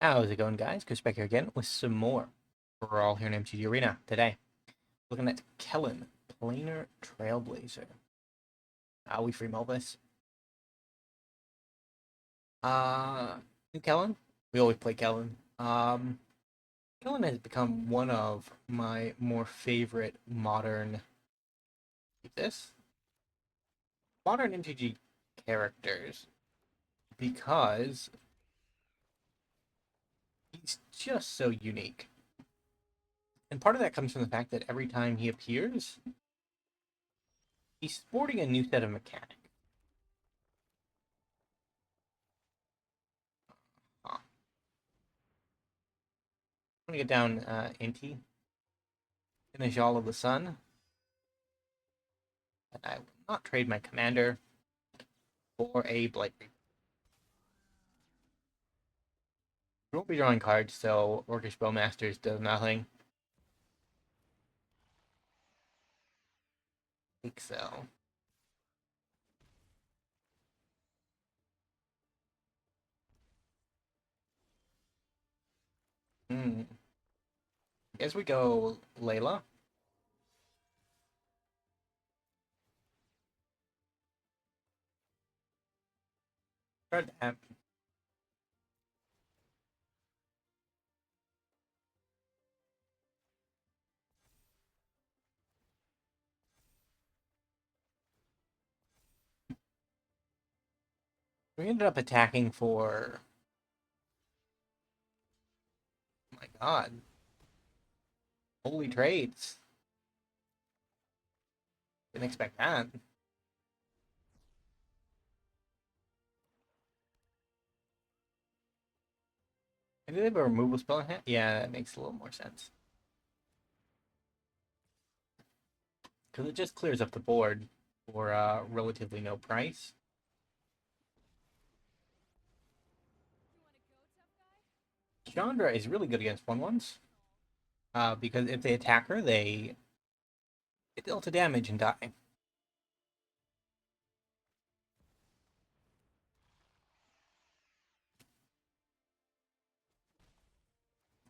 How's it going, guys? Chris back here again with some more Brawl here in MTG Arena today. Looking at Kellan, Planar Trailblazer. We free mull this. New Kellan? We always play Kellan. Kellan has become one of my more favorite modern modern MTG characters because he's just so unique. And part of that comes from the fact that every time he appears, he's sporting a new set of mechanics. I'm gonna get down Inti in a Jal of the Sun. And I will not trade my commander for a Blight Reaper. We won't be drawing cards, so Orcish Bowmasters does nothing. I think so. Guess we go Laelia. Start that. We ended up attacking for... Oh my god. Holy trades. Didn't expect that. And did they have a removal spell in hand? Yeah, that makes a little more sense. Because it just clears up the board for relatively no price. Chandra is really good against 1/1s. Because if they attack her, they deal to damage and die.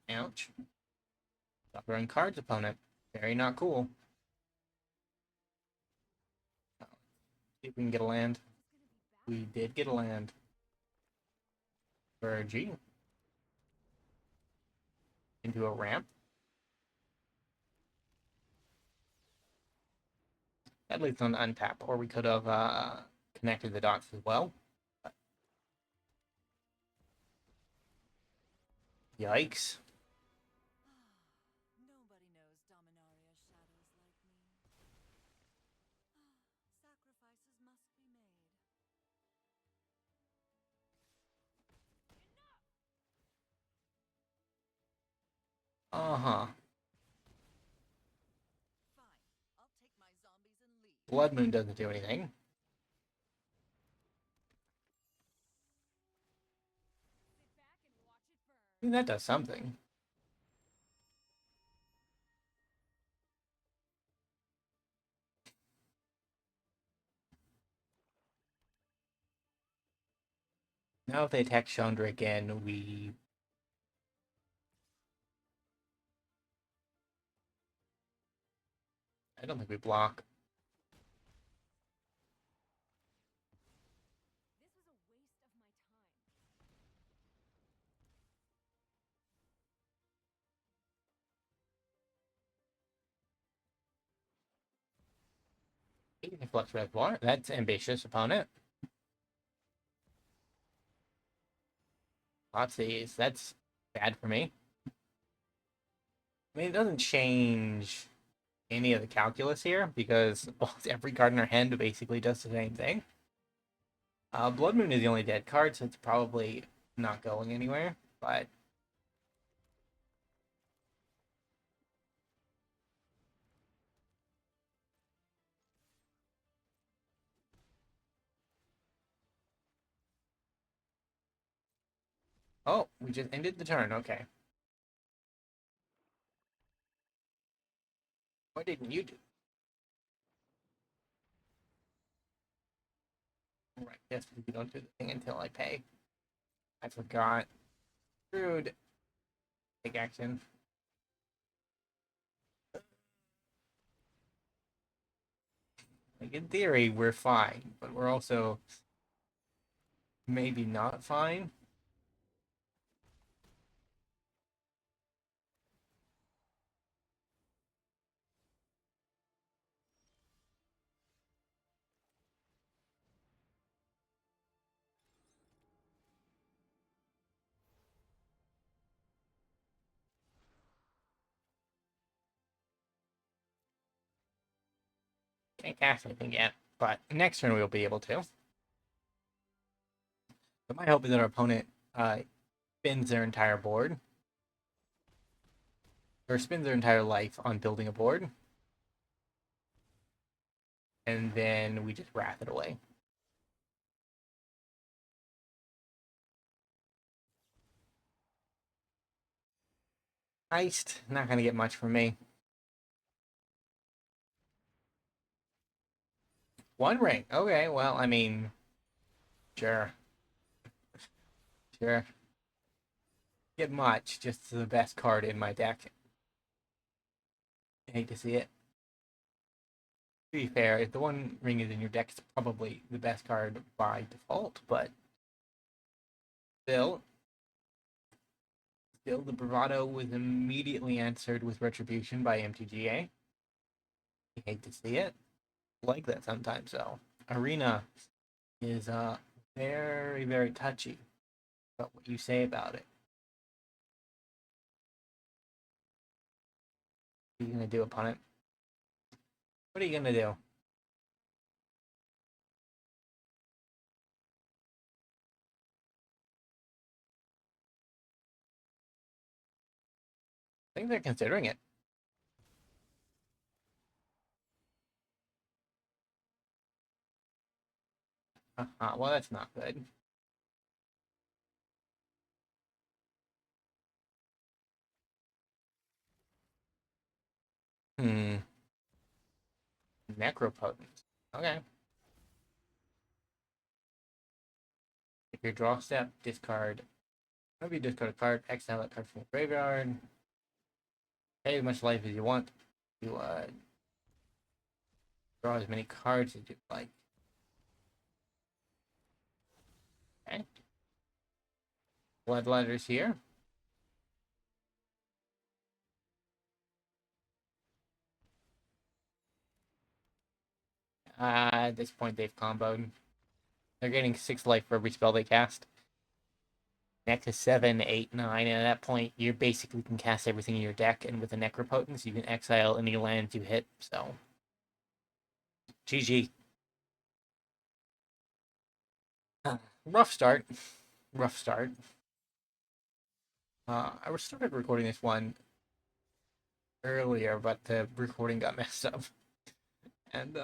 Ouch. Stop drawing cards, opponent. Very not cool. See if we can get a land. We did get a land. Birgi. Into a ramp. That leads on to untap, or we could have connected the dots as well. But... Yikes. Nobody knows Dominaria's shadows like me. Sacrifices must be made. Uh-huh. Fine, I'll take my zombies and leave. Blood Moon doesn't do anything. I mean, that does something. Now if they attack Chandra again, we... I don't think we block. This was a waste of my He can flex Reservoir. That's ambitious, opponent. Lots of these. That's bad for me. I mean, it doesn't change any of the calculus here because almost every card in our hand basically does the same thing. Blood Moon is the only dead card, so it's probably not going anywhere. But oh, we just ended the turn. Okay. What didn't you do? Right. Yes, we don't do the thing until I pay. I forgot. Rude. Take action. Like, in theory, we're fine, but we're also maybe not fine. Can't cast anything yet, but next turn we'll be able to. But my hope is that our opponent spends their entire board, or spends their entire life on building a board, and then we just wrath it away. Iced, not gonna get much from me. One ring. Okay, well, I mean, sure. Sure. Get much, just the best card in my deck. I hate to see it. To be fair, if the one ring is in your deck, it's probably the best card by default, but still, the bravado was immediately answered with retribution by MTGA. I hate to see it. I like that sometimes, though. Arena is very, very touchy about what you say about it. What are you gonna do, opponent? What are you gonna do? I think they're considering it. Well, that's not good. Hmm. Necropotent. Okay. If you draw step, discard. Maybe discard a card, exile that card from your graveyard. Pay as much life as you want. You draw as many cards as you like. Okay. Bloodletter's here. At this point, they've comboed. They're getting 6 life for every spell they cast. Next is 7, 8, 9, and at that point, you basically can cast everything in your deck, and with a Necropotent, you can exile any lands you hit, so. GG. Rough start. Rough start. I started recording this one earlier, but the recording got messed up. And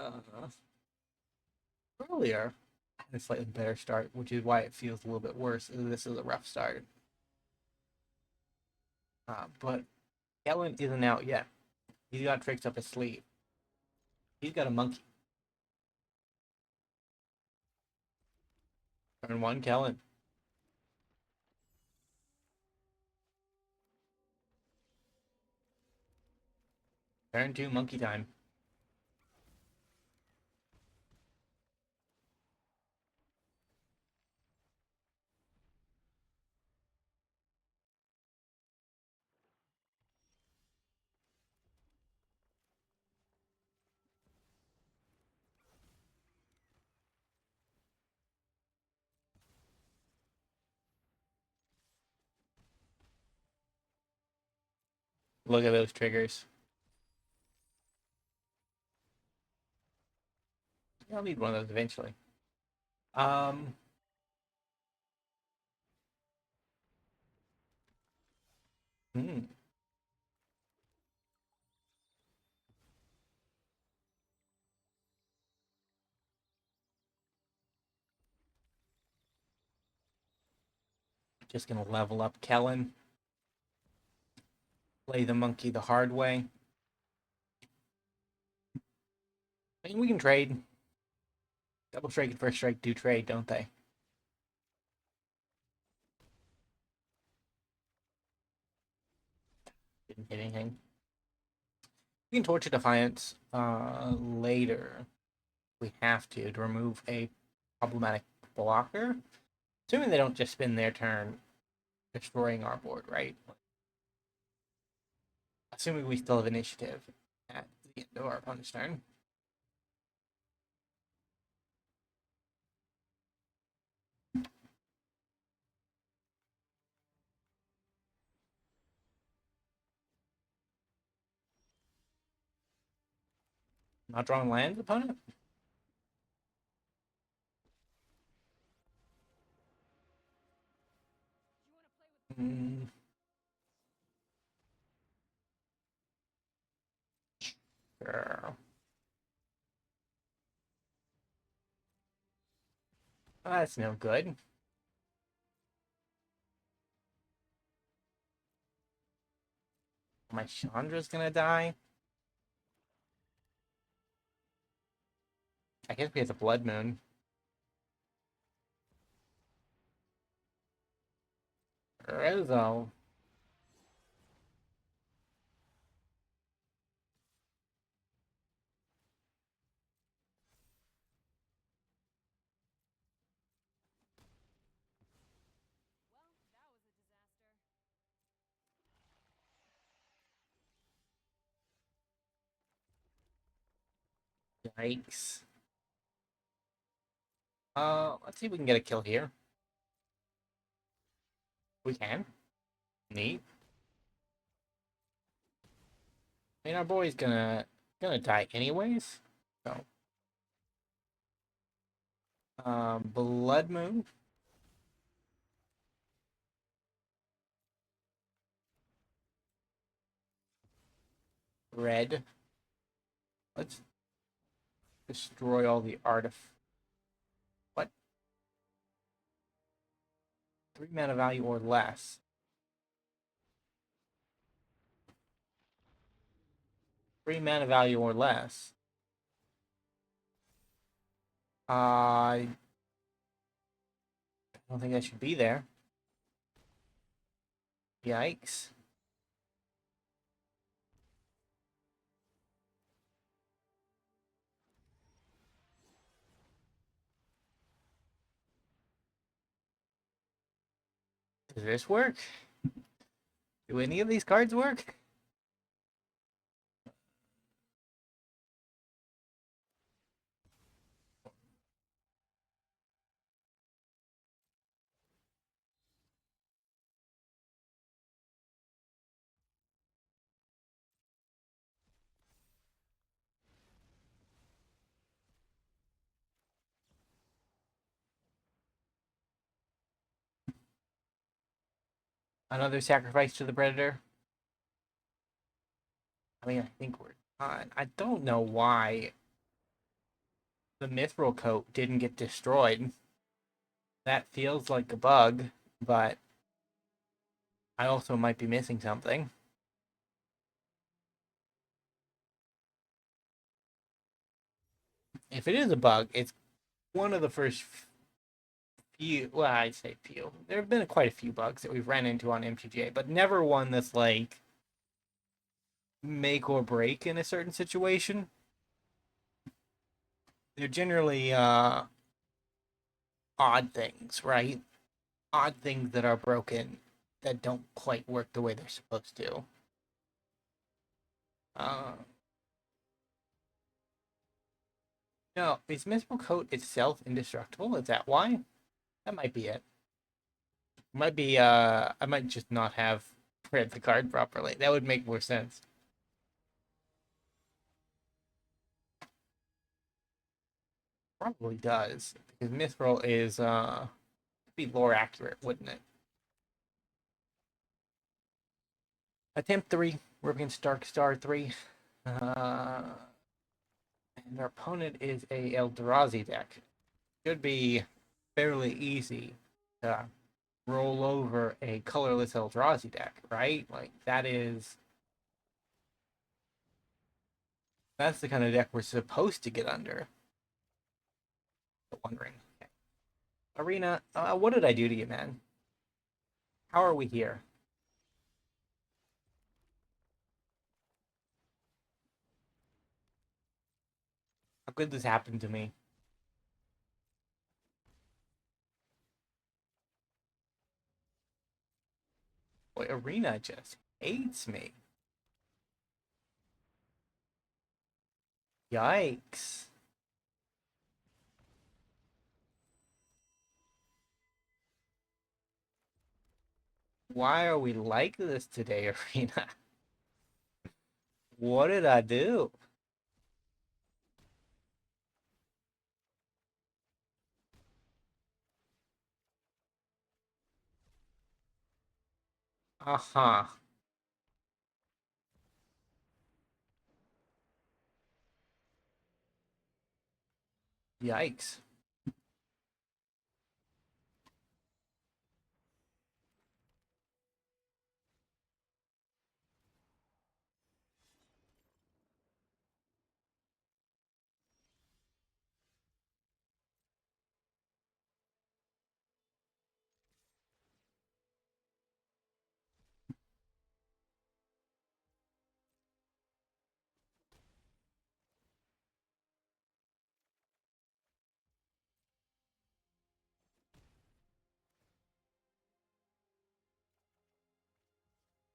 earlier, I had a slightly better start, which is why it feels a little bit worse. This is a rough start. But Kellan isn't out yet. He's got tricks up his sleeve. He's got a monkey. Turn 1, Kellan. Turn 2, monkey time. Look at those triggers. I'll need one of those eventually. Um, hmm. Just gonna level up Kellan. Play the monkey the hard way. I mean, we can trade. Double strike and first strike do trade, don't they? Didn't hit anything. We can Torture Defiance later. We have to remove a problematic blocker. Assuming they don't just spend their turn destroying our board, right? Assuming we still have initiative at the end of our opponent's turn. Not drawing lands, opponent? Mm. Sure. That's no good. My Chandra's gonna die. I guess we have the Blood Moon. Urza. Yikes. Let's see if we can get a kill here. We can. Neat. I mean, our boy's gonna die anyways. So, Blood Moon. Red. Let's destroy all the artif. What? 3 mana value or less. 3 mana value or less. I don't think that should be there. Yikes. Does this work? Do any of these cards work? Another sacrifice to the Predator? I mean, I think we're done. I don't know why the Mithril Coat didn't get destroyed. That feels like a bug, but I also might be missing something. If it is a bug, it's one of the first few. Well, I'd say few. There have been quite a few bugs that we've ran into on MTGA, but never one that's like make or break in a certain situation. They're generally odd things, right? Odd things that are broken that don't quite work the way they're supposed to. Uh, no, is Mithril Coat itself indestructible? Is that why? That might be it. Might be I might just not have read the card properly. That would make more sense. Probably does, because Mithril is be lore accurate, wouldn't it? Attempt 3, we're against Dark Star 3. And our opponent is a Eldrazi deck. Should be fairly easy to roll over a colorless Eldrazi deck, right? Like that's the kind of deck we're supposed to get under. Wondering. Okay. Arena, what did I do to you, man? How are we here? could this happen to me? Boy, Arena just hates me. Yikes. Why are we like this today, Arena? What did I do? Uh-huh. Yikes.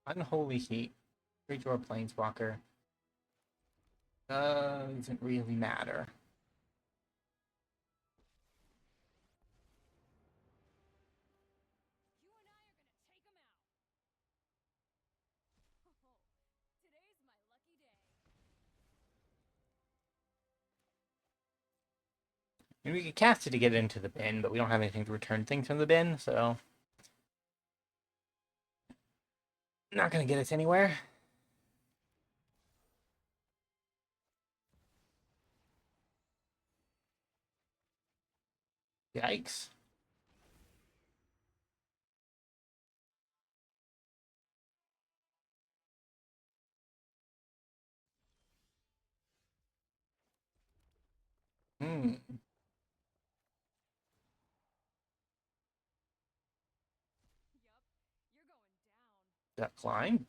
Unholy Heat. Creature or Planeswalker. Doesn't really matter. You and I are gonna take him out. Today's my lucky day. I mean, we could cast it to get it into the bin, but we don't have anything to return things from the bin, so... Not gonna get us anywhere. Yikes. Hmm. Yup, you're going down. That climb?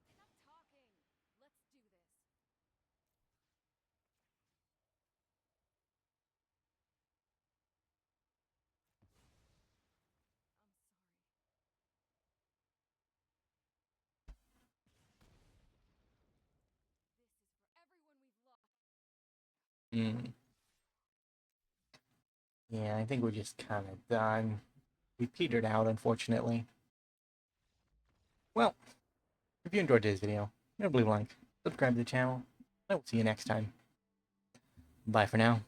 Enough talking. Let's do this. I'm sorry. This is for everyone we've lost. Hmm. Yeah, I think we're just kind of done. We petered out, unfortunately. Well, if you enjoyed today's video, hit a blue like, subscribe to the channel, and I will see you next time. Bye for now.